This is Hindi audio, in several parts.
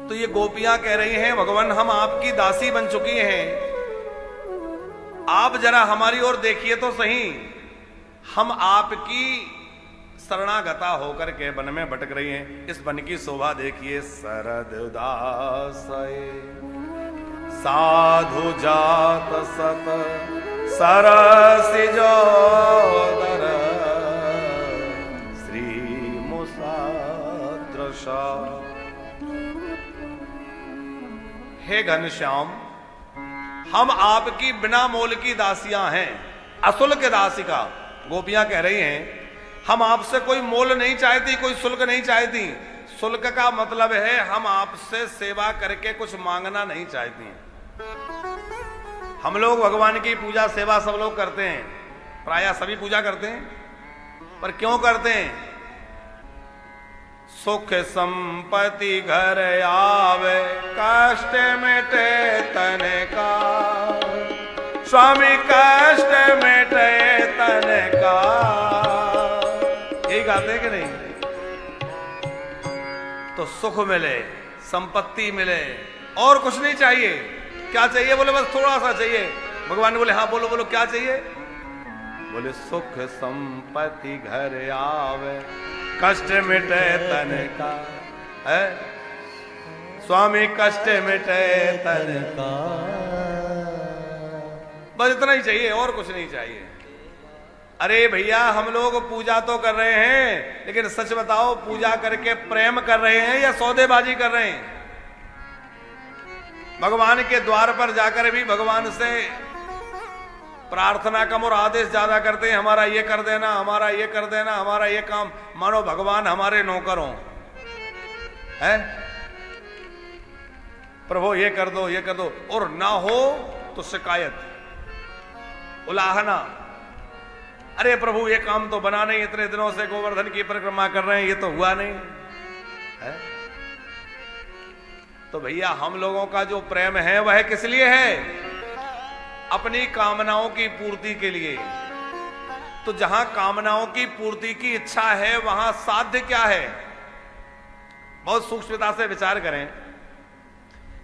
तो ये गोपियां कह रही हैं भगवान हम आपकी दासी बन चुकी हैं, आप जरा हमारी ओर देखिए तो सही, हम आपकी शरणागता होकर के वन में भटक रही हैं। इस वन की शोभा देखिए, शरद उदास साधु जात सत सरसिजोदर श्री मुसाद्रशा। हे घनश्याम, हम आपकी बिना मोल की दासियां हैं, अशुल्क दासिका। गोपियां कह रही हैं हम आपसे कोई मोल नहीं चाहती, कोई शुल्क नहीं चाहती। शुल्क का मतलब है हम आपसे सेवा करके कुछ मांगना नहीं चाहती। हम लोग भगवान की पूजा सेवा सब लोग करते हैं, प्रायः सभी पूजा करते हैं, पर क्यों करते हैं? सुख संपत्ति घर आवे, कष्ट मिटे तन का, स्वामी कष्ट मिटे तन का। यही गाते हैं कि नहीं? तो सुख मिले, संपत्ति मिले, और कुछ नहीं चाहिए। क्या चाहिए? बोले बस थोड़ा सा चाहिए। भगवान बोले हाँ बोलो बोलो क्या चाहिए? बोले सुख संपत्ति घर आवे, कष्ट मिटे तन का, है स्वामी कष्ट मिटे तन का। बस इतना ही चाहिए, और कुछ नहीं चाहिए। अरे भैया हम लोग पूजा तो कर रहे हैं, लेकिन सच बताओ पूजा करके प्रेम कर रहे हैं या सौदेबाजी कर रहे हैं? भगवान के द्वार पर जाकर भी भगवान से प्रार्थना कम और आदेश ज्यादा करते हैं, हमारा ये कर देना, हमारा ये कर देना, हमारा ये काम, मानो भगवान हमारे नौकर हों। है प्रभु ये कर दो, ये कर दो, और ना हो तो शिकायत, उलाहना। अरे प्रभु ये काम तो बना नहीं, इतने दिनों से गोवर्धन की परिक्रमा कर रहे हैं, ये तो हुआ नहीं है। तो भैया हम लोगों का जो प्रेम है वह किस लिए है? अपनी कामनाओं की पूर्ति के लिए। तो जहां कामनाओं की पूर्ति की इच्छा है वहां साध्य क्या है? बहुत सूक्ष्मता से विचार करें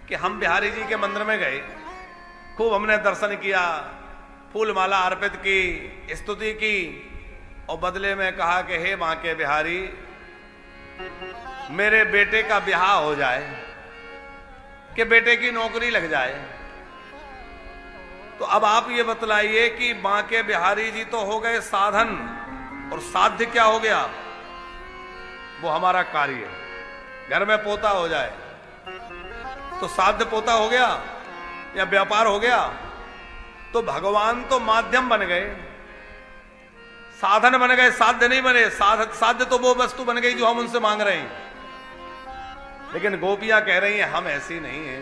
कि हम बिहारी जी के मंदिर में गए, खूब हमने दर्शन किया, फूल माला अर्पित की, स्तुति की, और बदले में कहा कि हे मां के बिहारी मेरे बेटे का ब्याह हो जाए, कि बेटे की नौकरी लग जाए। तो अब आप ये बतलाइए कि मां के बिहारी जी तो हो गए साधन, और साध्य क्या हो गया? वो हमारा कार्य, घर में पोता हो जाए तो साध्य पोता हो गया या व्यापार हो गया? तो भगवान तो माध्यम बन गए, साधन बन गए, साध्य नहीं बने। साध्य तो वो वस्तु बन गई जो हम उनसे मांग रहे हैं। लेकिन गोपियां कह रही हैं हम ऐसी नहीं है।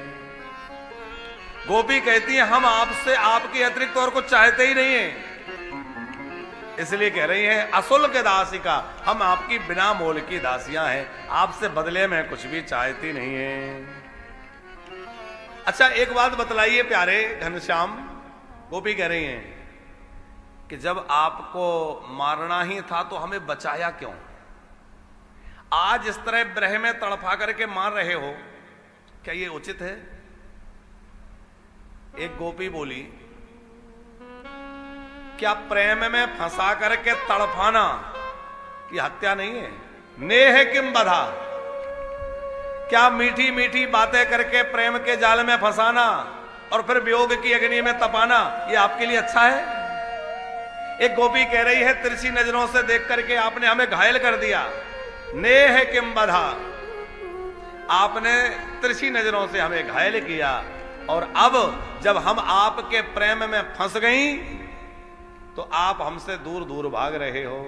गोपी कहती है हम आपसे आपके अतिरिक्त और कुछ चाहते ही नहीं है। इसलिए कह रही है अशुल्क दासिका, हम आपकी बिना मोल की दासियां हैं, आपसे बदले में कुछ भी चाहती नहीं है। अच्छा एक बात बतलाइए प्यारे घनश्याम, गोपी कह रही हैं कि जब आपको मारना ही था तो हमें बचाया क्यों? आज इस तरह ब्रह में तड़फा करके मार रहे हो, क्या ये उचित है? एक गोपी बोली क्या प्रेम में फंसा करके तड़फाना ये हत्या नहीं है? नेह किम बधा, क्या मीठी मीठी बातें करके प्रेम के जाल में फंसाना और फिर वियोग की अग्नि में तपाना ये आपके लिए अच्छा है? एक गोपी कह रही है तिरछी नजरों से देख करके आपने हमें घायल कर दिया। नेह किम बधा, आपने तिरछी नजरों से हमें घायल किया, और अब जब हम आपके प्रेम में फंस गई तो आप हमसे दूर दूर भाग रहे हो।